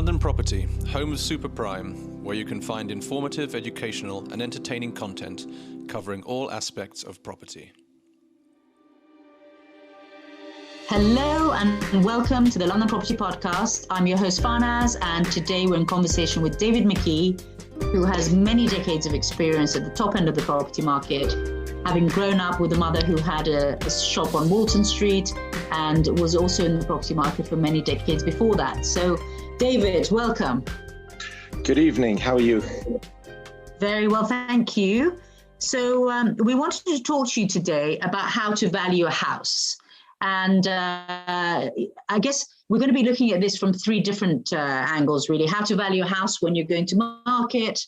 London Property, home of Super Prime, where you can find informative, educational and entertaining content covering all aspects of property. Hello and welcome to the London Property Podcast. I'm your host Farnaz, and today we're in conversation with David McKee, who has many decades of experience at the top end of the property market, having grown up with a mother who had a shop on Walton Street and was also in the property market for many decades before that. So David, welcome. Good evening. How are you? Very well, thank you. So we wanted to talk to you today about how to value a house. And I guess we're going to be looking at this from three different angles, really. How to value a house when you're going to market,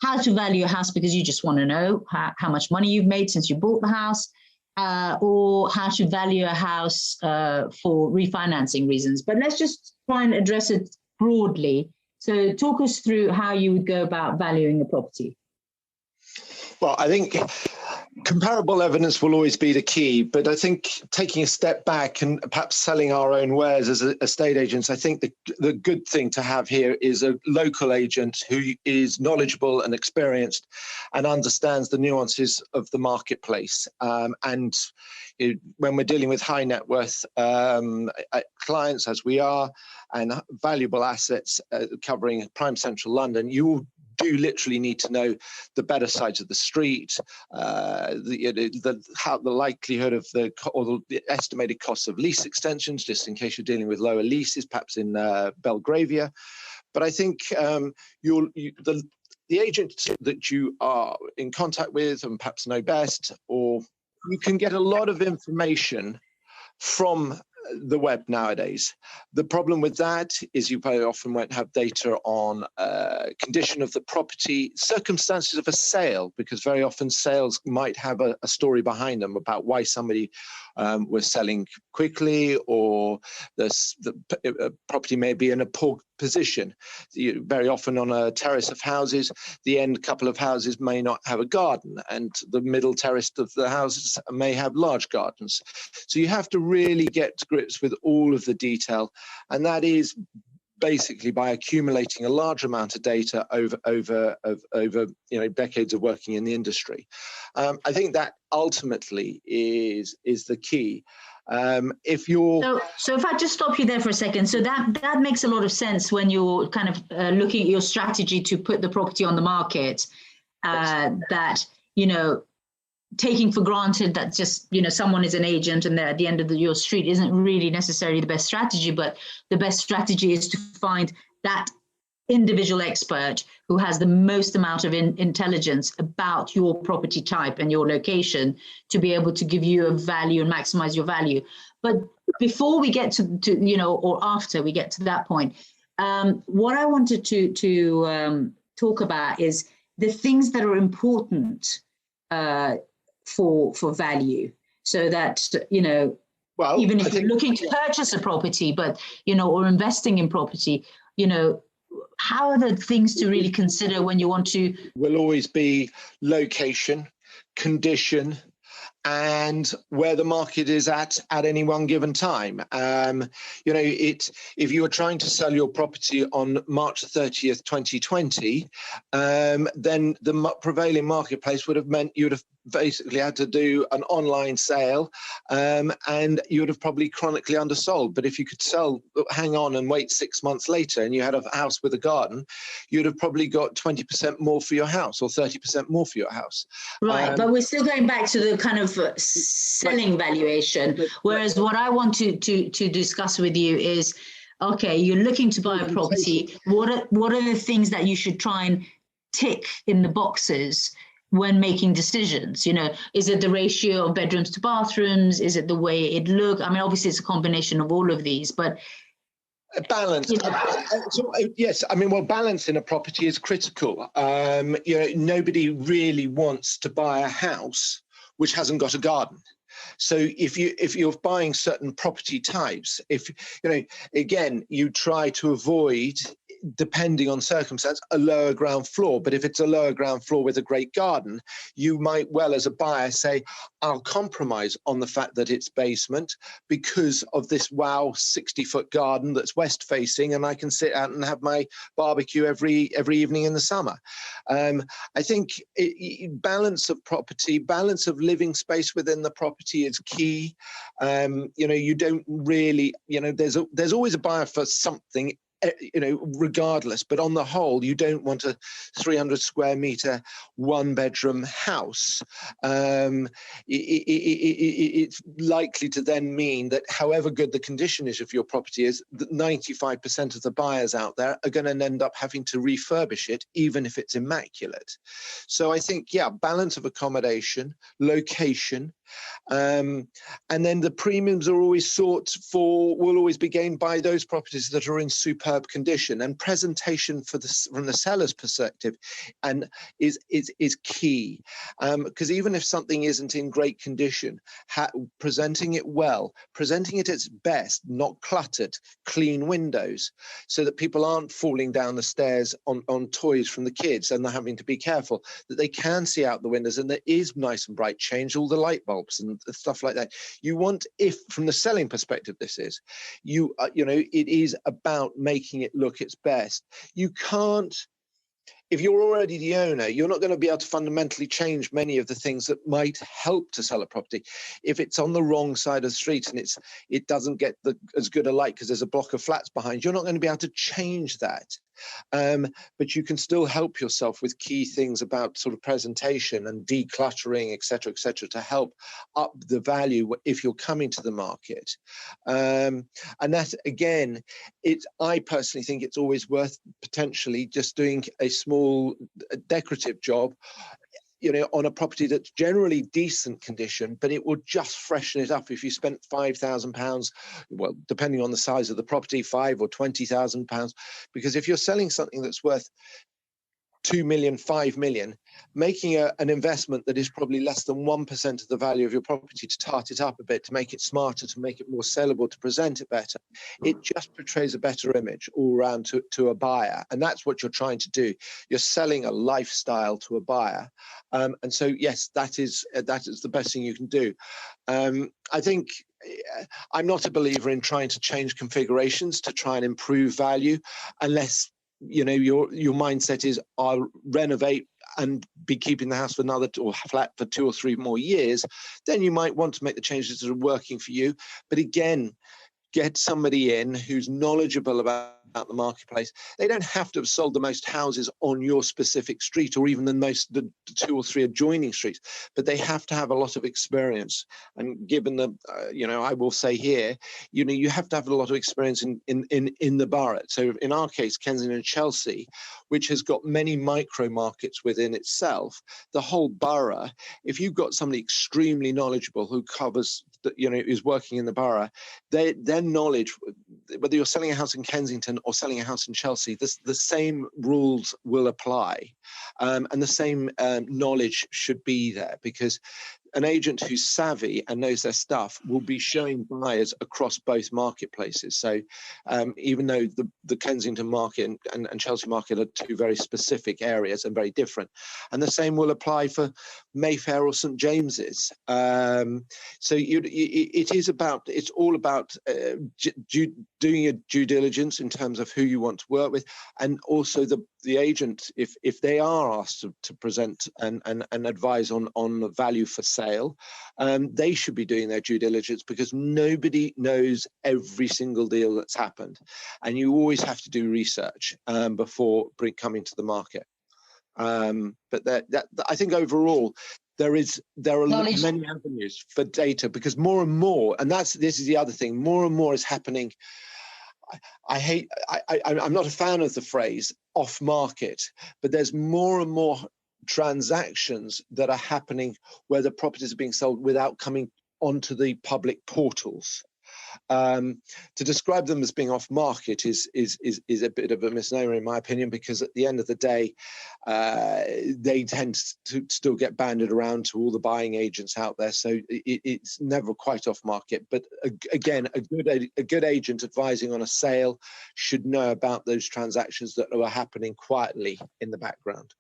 how to value a house because you just want to know how much money you've made since you bought the house, or how to value a house for refinancing reasons. But let's just try and address it broadly. So talk us through how you would go about valuing a property. Well, I think comparable evidence will always be the key, but I think taking a step back and perhaps selling our own wares as estate agents, I think the good thing to have here is a local agent who is knowledgeable and experienced and understands the nuances of the marketplace. And when we're dealing with high net worth clients, as we are, and valuable assets covering prime central London, you do literally need to know the better sides of the street, the likelihood of the estimated costs of lease extensions, just in case you're dealing with lower leases, perhaps in Belgravia. But I think the agent that you are in contact with and perhaps know best, or you can get a lot of information from the web nowadays. The problem with that is you very often won't have data on condition of the property, circumstances of a sale, because very often sales might have a story behind them about why somebody was selling quickly, or the property may be in a poor position. Very often on a terrace of houses, the end couple of houses may not have a garden, and the middle terrace of the houses may have large gardens. So you have to really get to grips with all of the detail, and that is basically by accumulating a large amount of data over decades of working in the industry. I think that ultimately is the key. If you're so if I just stop you there for a second, so that makes a lot of sense when you're kind of looking at your strategy to put the property on the market. That taking for granted that just someone is an agent and they're at the end of your street isn't really necessarily the best strategy, but the best strategy is to find that individual expert who has the most amount of intelligence about your property type and your location to be able to give you a value and maximize your value. But before we get to or after we get to that point, what I wanted to talk about is the things that are important for value, so that even if you're looking to purchase a property, but or investing in property, how are the things to really consider when you want to? Will always be location, condition, and where the market is at any one given time. If you were trying to sell your property on March 30th, 2020, then the prevailing marketplace would have meant you would have basically had to do an online sale, and you would have probably chronically undersold. But if you could hang on and wait 6 months later, and you had a house with a garden, you'd have probably got 20% more for your house or 30% more for your house. Right, but we're still going back to the kind of selling valuation. Whereas what I want to discuss with you is, okay, you're looking to buy a property. What are the things that you should try and tick in the boxes when making decisions? Is it the ratio of bedrooms to bathrooms? Is it the way it looks? I mean, obviously it's a combination of all of these, but balance. Yes, I mean, balance in a property is critical. Nobody really wants to buy a house which hasn't got a garden. So if you're buying certain property types, again, you try to avoid depending on circumstance, a lower ground floor. But if it's a lower ground floor with a great garden, you might well, as a buyer, say, I'll compromise on the fact that it's basement because of this wow 60-foot garden that's west facing, and I can sit out and have my barbecue every evening in the summer. I think balance of property, balance of living space within the property is key. You don't really, there's always a buyer for something, regardless, but on the whole, you don't want a 300 square meter 1-bedroom house. It's likely to then mean that however good the condition is of your property is, that 95% of the buyers out there are going to end up having to refurbish it, even if it's immaculate. So I think, balance of accommodation, location, and then the premiums are always will always be gained by those properties that are in superb condition, and presentation from the seller's perspective and is key, because even if something isn't in great condition, presenting it well, presenting it at its best, not cluttered, clean windows, so that people aren't falling down the stairs on toys from the kids and they're having to be careful, that they can see out the windows and there is nice and bright, change all the light bulbs and stuff like that. You want, if from the selling perspective this is, it is about making it look its best. You can't, if you're already the owner, you're not going to be able to fundamentally change many of the things that might help to sell a property. If it's on the wrong side of the street and it doesn't get as good a light because there's a block of flats behind, you're not going to be able to change that. But you can still help yourself with key things about sort of presentation and decluttering, et cetera, to help up the value if you're coming to the market. And that, again, I personally think it's always worth potentially just doing a small decorative job, on a property that's generally decent condition, but it will just freshen it up if you spent £5,000, well, depending on the size of the property, £5,000 or £20,000. Because if you're selling something that's worth 2 million, 5 million, making an investment that is probably less than 1% of the value of your property to tart it up a bit, to make it smarter, to make it more sellable, to present it better, it just portrays a better image all around to a buyer. And that's what you're trying to do. You're selling a lifestyle to a buyer. And so, yes, that is the best thing you can do. I think I'm not a believer in trying to change configurations to try and improve value, unless your mindset is, I'll renovate and be keeping the house for flat for 2 or 3 more years. Then you might want to make the changes that are working for you. But again, get somebody in who's knowledgeable about the marketplace. They don't have to have sold the most houses on your specific street or even the 2 or 3 adjoining streets, but they have to have a lot of experience. And given I will say here, you have to have a lot of experience in the borough. So in our case, Kensington and Chelsea, which has got many micro markets within itself, the whole borough, if you've got somebody extremely knowledgeable who covers, is working in the borough, their knowledge, whether you're selling a house in Kensington or selling a house in Chelsea, the same rules will apply, and the same knowledge should be there, because an agent who's savvy and knows their stuff will be showing buyers across both marketplaces. So even though the Kensington market and Chelsea market are 2 very specific areas and very different, and the same will apply for Mayfair or St James's. So it's all about doing your due diligence in terms of who you want to work with, and also the agent, if they are asked to present and advise on the value for sale, they should be doing their due diligence, because nobody knows every single deal that's happened, and you always have to do research before coming to the market. But that I think overall there are many avenues for data, because more and more, and this is the other thing, more and more is happening. I'm not a fan of the phrase off market, but there's more and more transactions that are happening where the properties are being sold without coming onto the public portals. To describe them as being off market is a bit of a misnomer in my opinion, because at the end of the day, they tend to still get banded around to all the buying agents out there. So it's never quite off market. But again, a good agent advising on a sale should know about those transactions that are happening quietly in the background.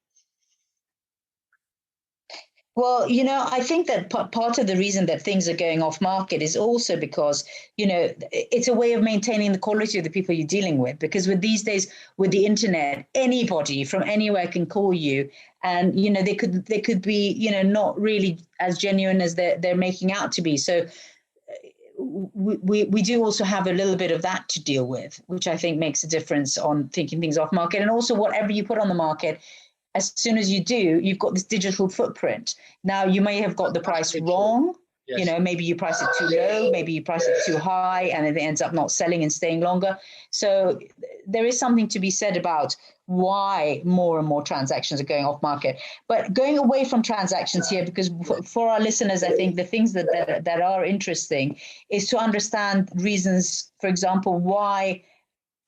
Well, I think that part of the reason that things are going off market is also because, it's a way of maintaining the quality of the people you're dealing with. Because with these days, with the internet, anybody from anywhere can call you, and they could be not really as genuine as they're making out to be. So we do also have a little bit of that to deal with, which I think makes a difference on thinking things off market. And also, whatever you put on the market, as soon as you do, you've got this digital footprint. Now, you may have got the price wrong. Yes. Maybe you price it too low, maybe you price it too high, and it ends up not selling and staying longer. So there is something to be said about why more and more transactions are going off market. But going away from transactions here, because for our listeners, I think the things that are interesting is to understand reasons, for example, why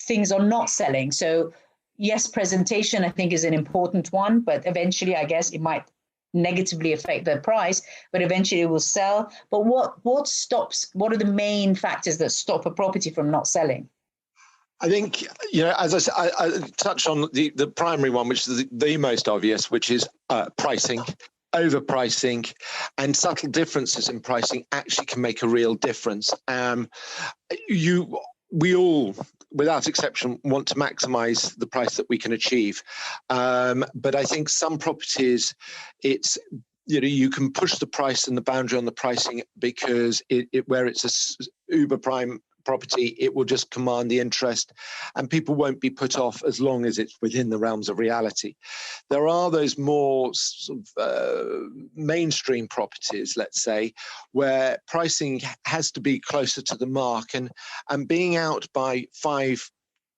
things are not selling. So yes, presentation, I think, is an important one, but eventually, I guess, it might negatively affect the price, but eventually it will sell. But what are the main factors that stop a property from not selling? I think, as I said, I touched on the primary one, which is the most obvious, which is pricing. Overpricing and subtle differences in pricing actually can make a real difference. We all, without exception, want to maximize the price that we can achieve. But I think some properties, it's, you can push the price and the boundary on the pricing because where it's a uber prime property, it will just command the interest and people won't be put off as long as it's within the realms of reality. There are those more sort of, mainstream properties, let's say, where pricing has to be closer to the mark, and being out by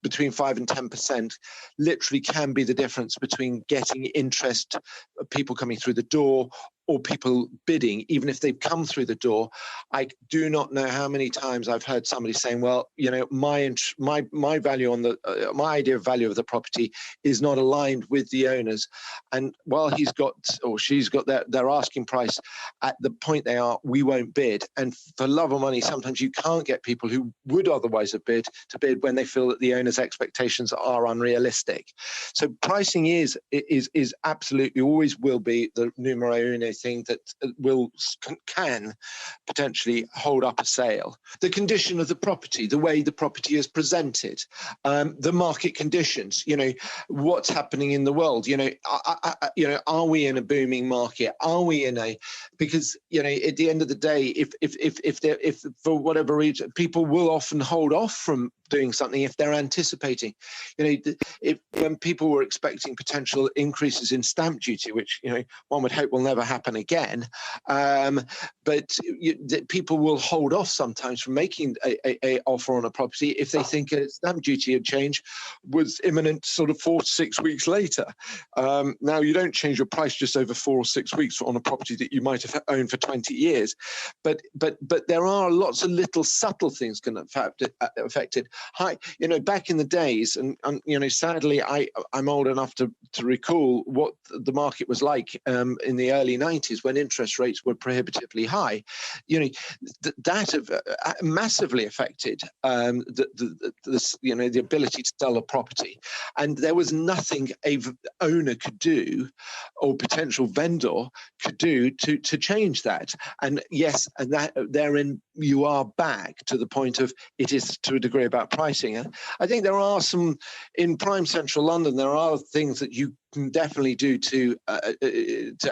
between 5 and 10% literally can be the difference between getting interest, people coming through the door, or people bidding, even if they've come through the door. I do not know how many times I've heard somebody saying, well, my value on my idea of value of the property is not aligned with the owners. And while he's got or she's got their asking price at the point they are, we won't bid. And for love or money, sometimes you can't get people who would otherwise have bid to bid when they feel that the owner's expectations are unrealistic. So pricing is absolutely, always will be the numero uno thing that can potentially hold up a sale. The condition of the property, the way the property is presented, the market conditions, what's happening in the world, are we in a booming market? Are we in because at the end of the day, if for whatever reason, people will often hold off from doing something if they're anticipating, when people were expecting potential increases in stamp duty, which one would hope will never happen again, but people will hold off sometimes from making a offer on a property if they think a stamp duty change was imminent, sort of 4 to 6 weeks later. Now, you don't change your price just over 4 or 6 weeks on a property that you might have owned for 20 years, but there are lots of little subtle things can affect it. Back in the days, and sadly, I'm old enough to recall what the market was like in the early 90s when interest rates were prohibitively high. That massively affected the ability to sell a property, and there was nothing a owner could do or potential vendor could do to change that. And yes, and that therein you are back to the point of it is to a degree about pricing. And I think there are some in prime central London. There are things that you can definitely do to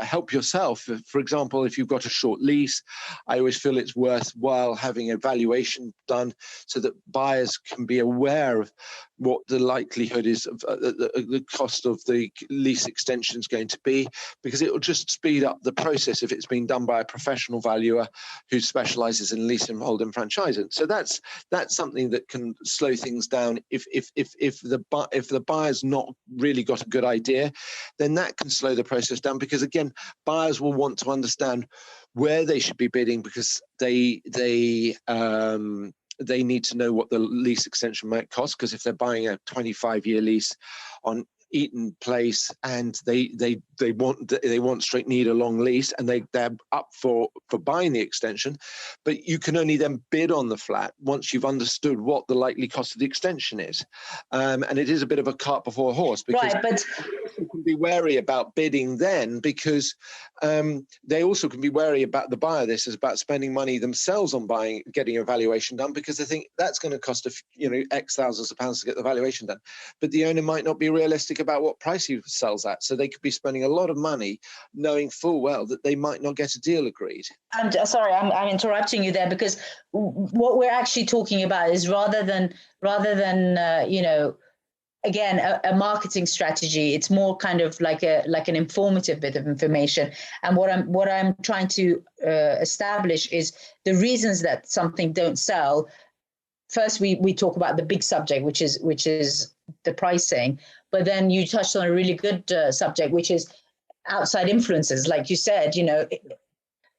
help yourself. For example, if you've got a short lease, I always feel it's worthwhile having a valuation done so that buyers can be aware of what the likelihood is of the cost of the lease extension is going to be, because it will just speed up the process if it's been done by a professional valuer who specialises in lease and hold and franchising. So that's something that can slow things down. If the buyer's not really got a good idea, then that can slow the process down, because again, buyers will want to understand where they should be bidding, because they they need to know what the lease extension might cost, because if they're buying a 25-year lease on Eaton Place and they want straight need a long lease, and they're up for buying the extension, but you can only then bid on the flat once you've understood what the likely cost of the extension is, and it is a bit of a cart before a horse, because right, but you can be wary about bidding then, because they also can be wary about the buyer. This is about spending money themselves on getting a valuation done, because they think that's going to cost X thousands of pounds to get the valuation done, but the owner might not be realistic about what price he sells at, so they could be spending a lot of money knowing full well that they might not get a deal agreed. I'm sorry, I'm interrupting you there, because what we're actually talking about is rather than again a marketing strategy, it's more kind of like an informative bit of information. And what I'm trying to establish is the reasons that something don't sell. First, we talk about the big subject, which is the pricing, but then you touched on a really good subject, which is outside influences, like you said.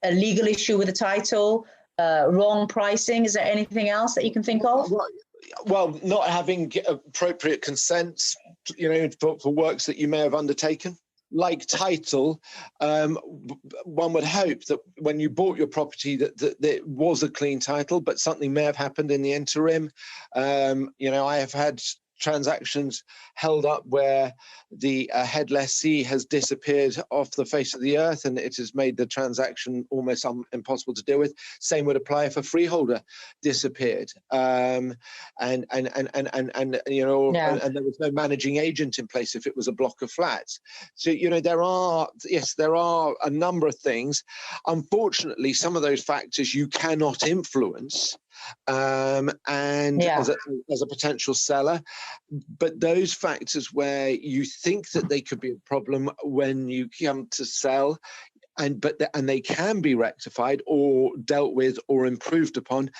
A legal issue with the title, wrong pricing. Is there anything else that you can think of? Well, not having appropriate consents, for works that you may have undertaken. Like title, one would hope that when you bought your property that it was a clean title, but something may have happened in the interim. I have had transactions held up where the head lessee has disappeared off the face of the earth, and it has made the transaction almost impossible to deal with. Same would apply if a freeholder disappeared, and there was no managing agent in place if it was a block of flats. So there are a number of things. Unfortunately, some of those factors you cannot influence. As a potential seller, but those factors where you think that they could be a problem when you come to sell, and they can be rectified or dealt with or improved upon,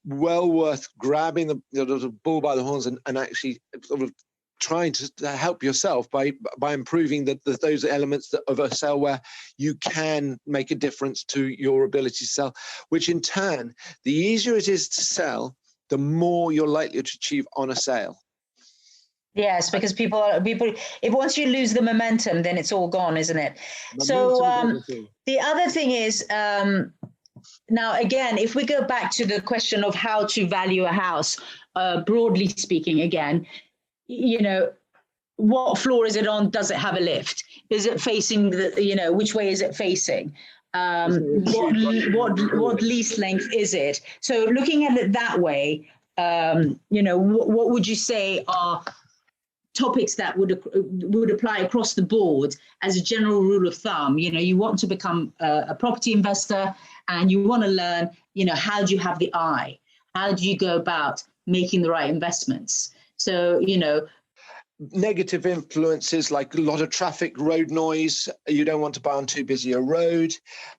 well worth grabbing the bull by the horns and actually sort of trying to help yourself by improving those elements of a sale where you can make a difference to your ability to sell, which in turn, the easier it is to sell, the more you're likely to achieve on a sale. Yes, because people, if once you lose the momentum, then it's all gone, isn't it? The other thing is, now, again, if we go back to the question of how to value a house, broadly speaking, again, what floor is it on? Does it have a lift? Is it facing which way is it facing? What lease length is it? So looking at it that way, what would you say are topics that would apply across the board as a general rule of thumb? You want to become a property investor, and you want to learn, how do you have the eye? How do you go about making the right investments? So, negative influences like a lot of traffic, road noise. You don't want to buy on too busy a road.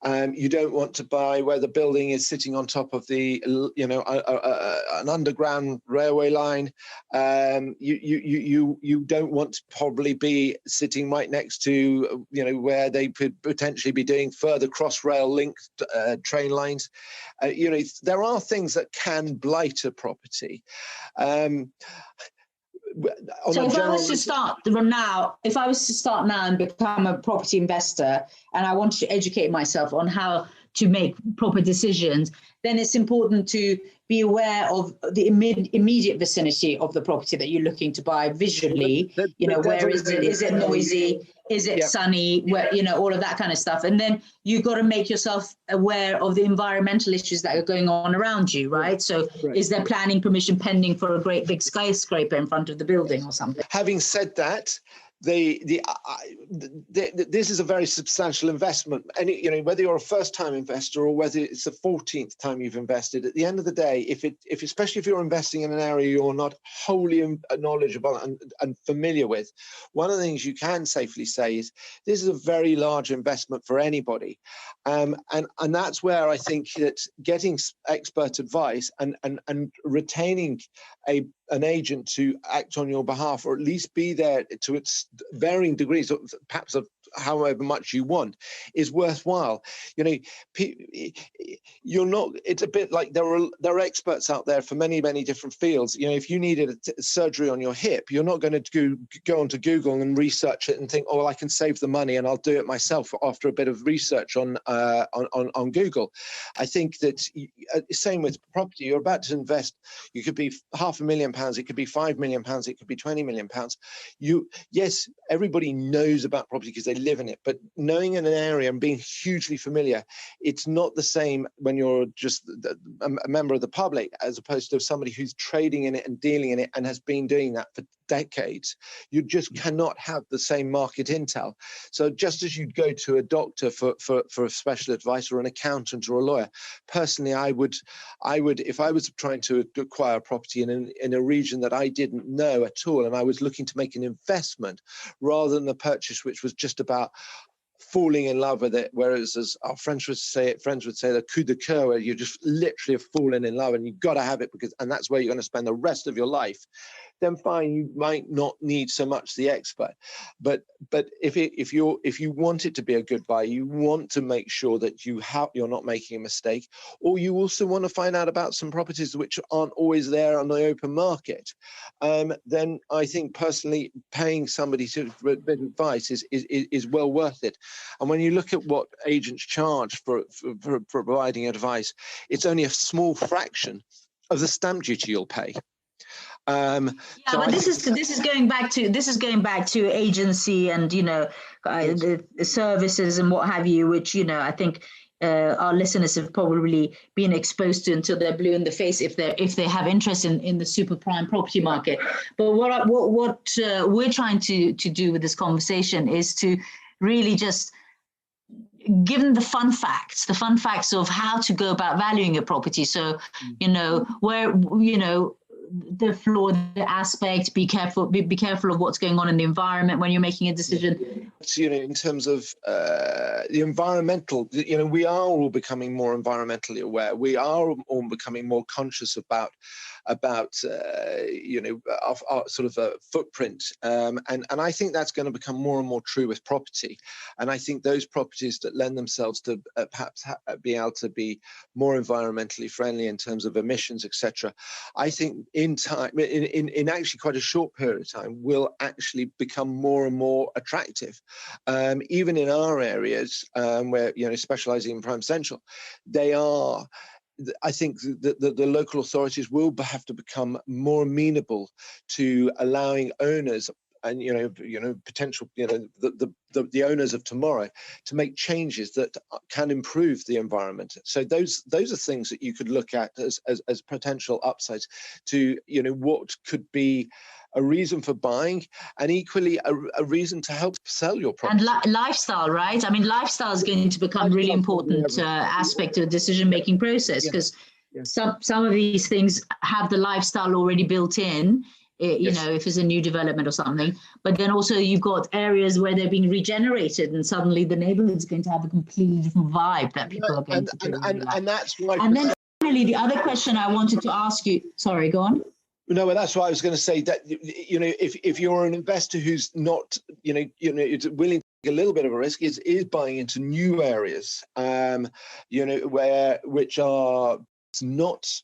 You don't want to buy where the building is sitting on top of the, an underground railway line. You don't want to probably be sitting right next to, where they could potentially be doing further cross-rail linked train lines. There are things that can blight a property. So if I was to start now and become a property investor, and I wanted to educate myself on how to make proper decisions, then it's important to be aware of the immediate vicinity of the property that you're looking to buy visually. Where is it? Is it noisy? Is it sunny? Where, all of that kind of stuff. And then you've got to make yourself aware of the environmental issues that are going on around you, right? So is there planning permission pending for a great big skyscraper in front of the building or something? Having said that, this is a very substantial investment, and whether you're a first-time investor or whether it's the 14th time you've invested, at the end of the day, especially if you're investing in an area you're not wholly knowledgeable and familiar with, one of the things you can safely say is this is a very large investment for anybody, and that's where I think that getting expert advice and retaining an agent to act on your behalf, or at least be there to its varying degrees, perhaps however much you want is worthwhile. You know, you're not, it's a bit like there are experts out there for many different fields. You know, if you needed a surgery on your hip, you're not going to go onto Google and research it and think, oh, well, I can save the money and I'll do it myself after a bit of research on Google. I think that same with property. You're about to invest. You could be £500,000. It could be £5 million. It could be £20 million. Yes, everybody knows about property because they live in it, but knowing in an area and being hugely familiar, it's not the same when you're just a member of the public as opposed to somebody who's trading in it and dealing in it and has been doing that for decades. You just cannot have the same market intel. So just as you'd go to a doctor for a special advice or an accountant or a lawyer, personally, I would, if I was trying to acquire a property in a region that I didn't know at all, and I was looking to make an investment rather than a purchase which was just about falling in love with it, whereas as our friends would say the coup de coeur, where you just literally have fallen in love and you've got to have it and that's where you're going to spend the rest of your life, then fine, you might not need so much the expert. But if you want it to be a good buy, you want to make sure that you're not making a mistake, or you also want to find out about some properties which aren't always there on the open market, then I think personally paying somebody to bit of advice is well worth it. And when you look at what agents charge for providing advice, it's only a small fraction of the stamp duty you'll pay. But this is going back to agency and the services and what have you, which I think our listeners have probably been exposed to until they're blue in the face if they have interest in the super prime property market. But what we're trying to do with this conversation is to really just give them the fun facts of how to go about valuing a property. So where the flawed aspect, be careful of what's going on in the environment when you're making a decision. In terms of the environmental, we are all becoming more environmentally aware. We are all becoming more conscious about our sort of a footprint, and I think that's going to become more and more true with property. And I think those properties that lend themselves to perhaps be able to be more environmentally friendly in terms of emissions, etc., I think in time, in actually quite a short period of time, will actually become more and more attractive. Even in our areas, where specialising in prime central, they are. I think that the local authorities will have to become more amenable to allowing owners and potential the owners of tomorrow to make changes that can improve the environment. So those are things that you could look at as potential upsides to what could be a reason for buying, and equally a reason to help sell your property. And lifestyle, right? I mean, lifestyle is going to become really important aspect of the decision-making process, because some of these things have the lifestyle already built in, if it's a new development or something. But then also you've got areas where they're being regenerated, and suddenly the neighborhood's going to have a completely different vibe that people are going to and that's why. And then finally, the other question I wanted to ask you, sorry, go on. No, but that's why I was going to say that if you're an investor who's not it's willing to take a little bit of a risk, is buying into new areas, which are not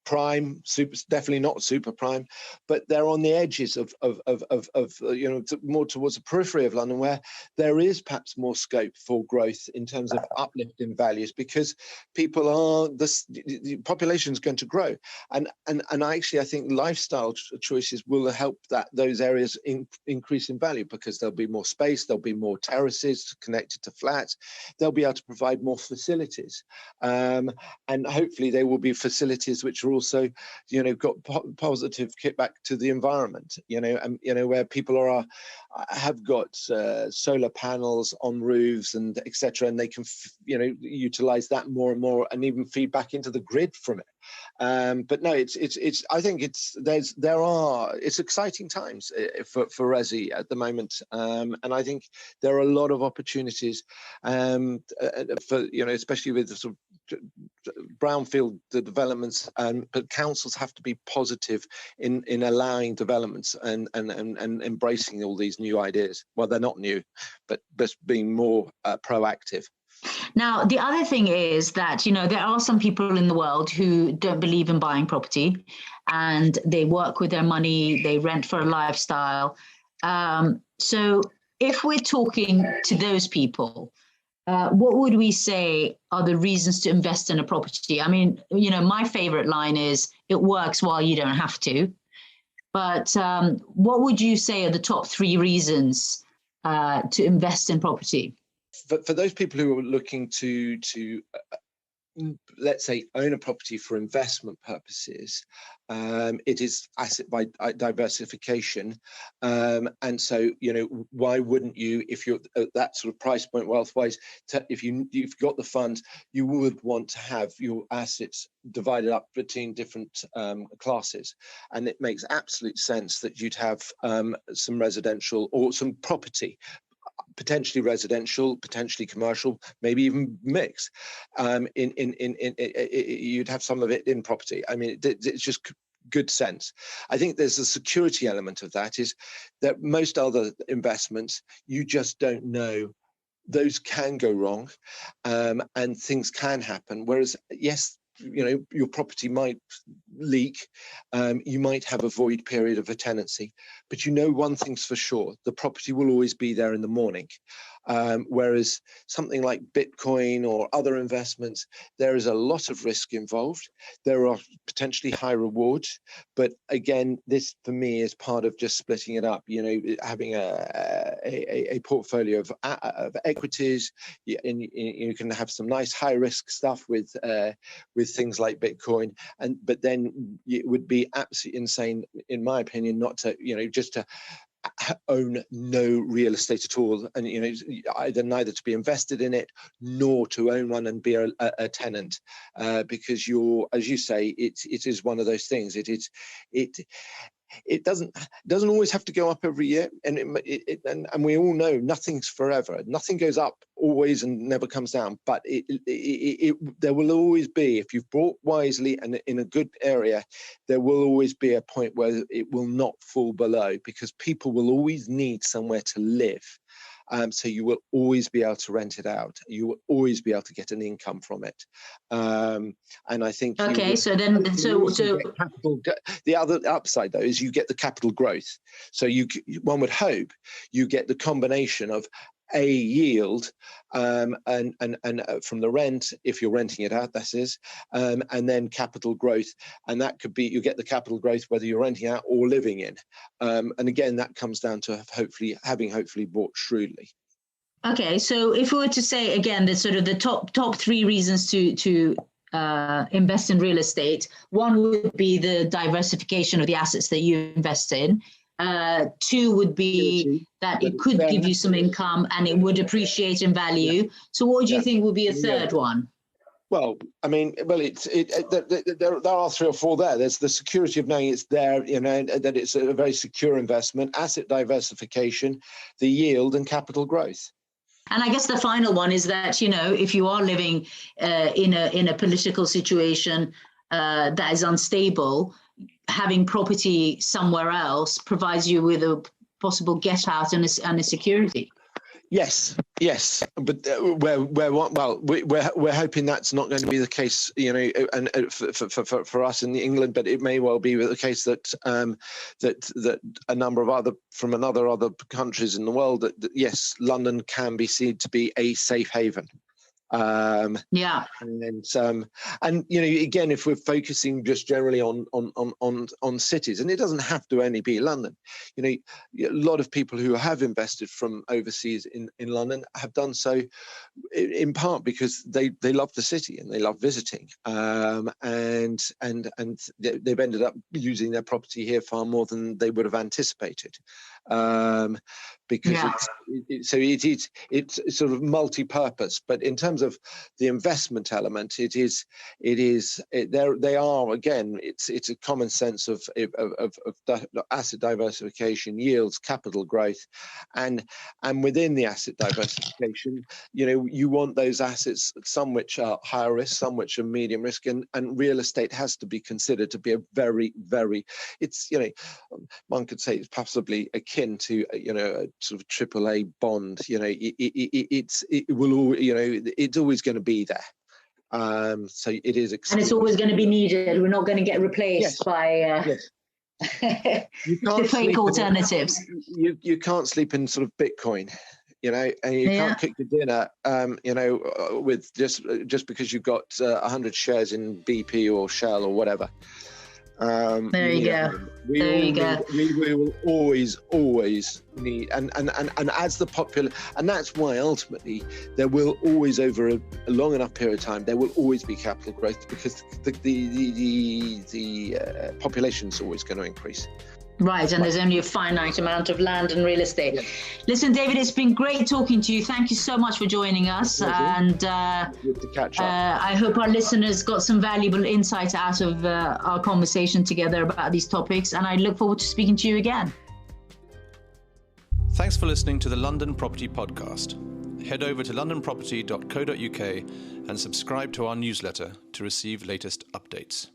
prime, definitely not super prime, but they're on the edges of more towards the periphery of London, where there is perhaps more scope for growth in terms of uplift in values, because people are the population is going to grow, and actually I think lifestyle choices will help those areas increase in value, because there'll be more space, there'll be more terraces connected to flats, they'll be able to provide more facilities, and hopefully they will be facilities which are also got positive kickback to the environment, where people have got solar panels on roofs and etc., and they can utilize that more and more and even feed back into the grid from it. But no, it's I think it's exciting times for resi at the moment, and I think there are a lot of opportunities for, especially with the sort of brownfield developments, but councils have to be positive in allowing developments and embracing all these new ideas. Well, they're not new, but being more proactive. Now, the other thing is that, there are some people in the world who don't believe in buying property, and they work with their money, they rent for a lifestyle. So if we're talking to those people, what would we say are the reasons to invest in a property? I mean, my favorite line is, it works while you don't have to. But what would you say are the top 3 reasons to invest in property? For those people who are looking to let's say, own a property for investment purposes, it is asset by diversification. And so, why wouldn't you, if you're at that sort of price point wealth-wise, if you've got the funds, you would want to have your assets divided up between different classes. And it makes absolute sense that you'd have some residential or some property, potentially residential, potentially commercial, maybe even mixed. You'd have some of it in property. I mean, it's just good sense. I think there's a security element of that, is that most other investments, you just don't know. Those can go wrong, and things can happen. Whereas, yes, your property might leak, you might have a void period of a tenancy, but one thing's for sure: the property will always be there in the morning. Whereas something like Bitcoin or other investments, there is a lot of risk involved. There are potentially high rewards, but again, this for me is part of just splitting it up. Having a portfolio of equities, and you can have some nice high risk stuff with things like Bitcoin, but then it would be absolutely insane, in my opinion, not to just to own no real estate at all, and neither to be invested in it nor to own one and be a tenant, because as you say, it is one of those things. It doesn't always have to go up every year, and and we all know nothing's forever. Nothing goes up always and never comes down. But there will always be, if you've bought wisely and in a good area, there will always be a point where it will not fall below, because people will always need somewhere to live. So you will always be able to rent it out. You will always be able to get an income from it. And I think capital. The other upside, though, is you get the capital growth. So one would hope you get the combination of a yield and from the rent, if you're renting it out, that is, and then capital growth, and that could be, you get the capital growth whether you're renting out or living in, and again, that comes down to having bought shrewdly. Okay, so if we were to say again the sort of the top 3 reasons to invest in real estate, one would be the diversification of the assets that you invest in. 2 would be that it could give you some income and it would appreciate in value. Yeah. So what do you think would be a third one? Well, I mean, there are 3 or 4 there. There's the security of knowing it's there, that it's a very secure investment, asset diversification, the yield, and capital growth. And I guess the final one is that, if you are living in a political situation that is unstable, having property somewhere else provides you with a possible get out and a security. Yes, but we're hoping that's not going to be the case, and for us in England, but it may well be the case that that a number of other countries in the world that yes, London can be seen to be a safe haven. And again, if we're focusing just generally on cities, and it doesn't have to only be London, a lot of people who have invested from overseas in London have done so in part because they love the city and they love visiting, and they've ended up using their property here far more than they would have anticipated, because it's sort of multi-purpose. But in terms of the investment element, they are again. It's a common sense of asset diversification, yields, capital growth, and within the asset diversification, you want those assets, some which are higher risk, some which are medium risk, and real estate has to be considered to be a very, very. It's one could say it's possibly akin to a sort of AAA bond. It's always going to be there. So it is, and it's always going to be needed. We're not going to get replaced by the fake alternatives. You can't sleep in sort of Bitcoin, and you can't cook your dinner, with just because you've got 100 shares in BP or Shell or whatever. There you go. We will always need, and as the popular, and that's why ultimately there will always, over a long enough period of time, there will always be capital growth, because the population is always going to increase. Right, and there's only a finite amount of land and real estate. Yeah. Listen, David, it's been great talking to you. Thank you so much for joining us. And good to catch up. I hope our listeners got some valuable insight out of our conversation together about these topics. And I look forward to speaking to you again. Thanks for listening to the London Property Podcast. Head over to londonproperty.co.uk and subscribe to our newsletter to receive latest updates.